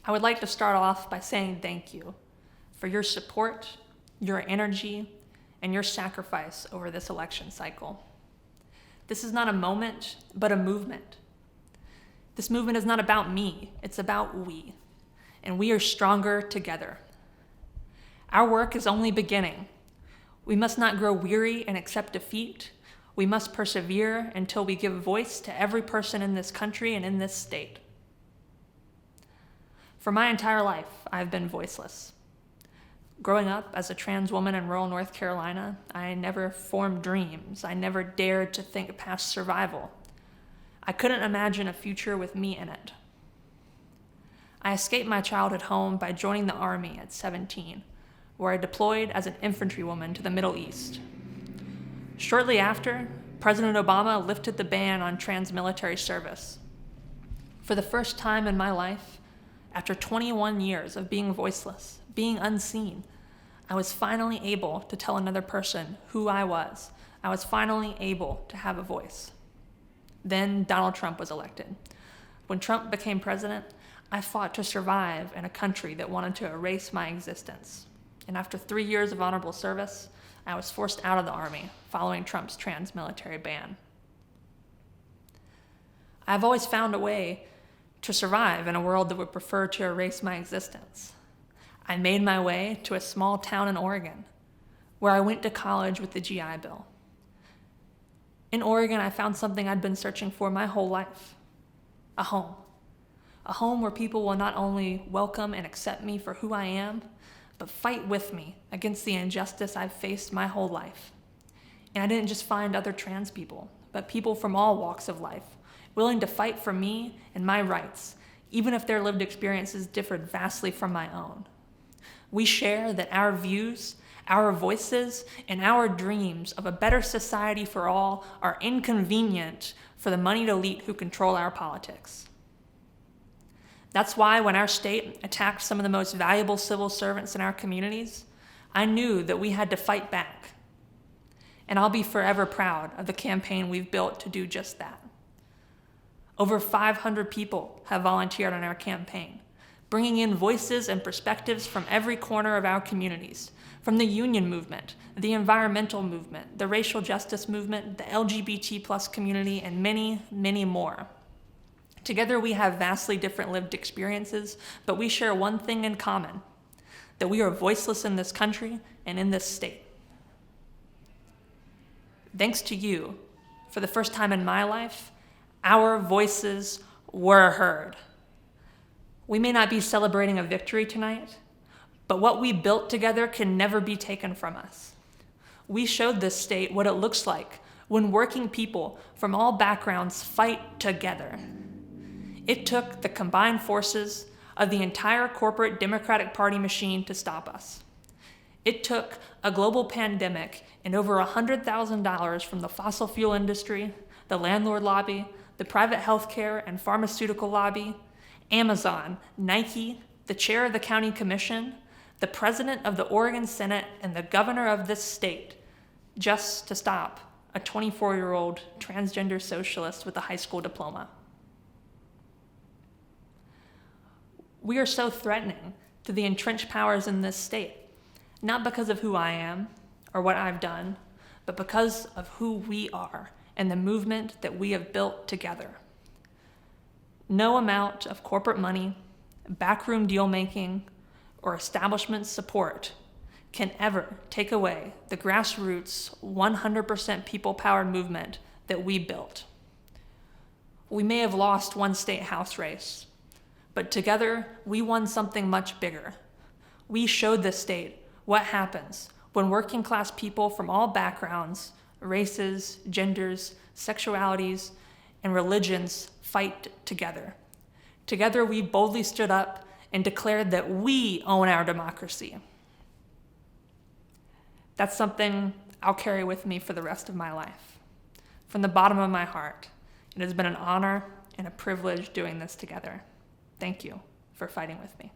I would like to start off by saying thank you for your support, your energy, and your sacrifice over this election cycle. This is not a moment, but a movement. This movement is not about me, it's about we, and we are stronger together. Our work is only beginning. We must not grow weary and accept defeat. We must persevere until we give voice to every person in this country and in this state. For my entire life, I've been voiceless. Growing up as a trans woman in rural North Carolina, I never formed dreams. I never dared to think past survival. I couldn't imagine a future with me in it. I escaped my childhood home by joining the Army at 17, where I deployed as an infantrywoman to the Middle East. Shortly after, President Obama lifted the ban on trans military service. For the first time in my life, after 21 years of being voiceless, being unseen, I was finally able to tell another person who I was. I was finally able to have a voice. Then Donald Trump was elected. When Trump became president, I fought to survive in a country that wanted to erase my existence. And after 3 years of honorable service, I was forced out of the Army following Trump's trans military ban. I've always found a way to survive in a world that would prefer to erase my existence. I made my way to a small town in Oregon, where I went to college with the GI Bill. In Oregon, I found something I'd been searching for my whole life: a home. A home where people will not only welcome and accept me for who I am, but fight with me against the injustice I've faced my whole life. And I didn't just find other trans people, but people from all walks of life, willing to fight for me and my rights, even if their lived experiences differed vastly from my own. We share that our views, our voices, and our dreams of a better society for all are inconvenient for the moneyed elite who control our politics. That's why when our state attacked some of the most valuable civil servants in our communities, I knew that we had to fight back. And I'll be forever proud of the campaign we've built to do just that. Over 500 people have volunteered on our campaign, bringing in voices and perspectives from every corner of our communities, from the union movement, the environmental movement, the racial justice movement, the LGBT+ community, and many, many more. Together we have vastly different lived experiences, but we share one thing in common: that we are voiceless in this country and in this state. Thanks to you, for the first time in my life, our voices were heard. We may not be celebrating a victory tonight, but what we built together can never be taken from us. We showed this state what it looks like when working people from all backgrounds fight together. It took the combined forces of the entire corporate Democratic Party machine to stop us. It took a global pandemic and over $100,000 from the fossil fuel industry, the landlord lobby, the private healthcare and pharmaceutical lobby, Amazon, Nike, the chair of the county commission, the president of the Oregon Senate, and the governor of this state, just to stop a 24-year-old transgender socialist with a high school diploma. We are so threatening to the entrenched powers in this state, not because of who I am or what I've done, but because of who we are and the movement that we have built together. No amount of corporate money, backroom deal-making, or establishment support can ever take away the grassroots, 100% people-powered movement that we built. We may have lost one state house race, but together we won something much bigger. We showed the state what happens when working class people from all backgrounds, races, genders, sexualities, and religions fight together. Together we boldly stood up and declared that we own our democracy. That's something I'll carry with me for the rest of my life. From the bottom of my heart, it has been an honor and a privilege doing this together. Thank you for fighting with me.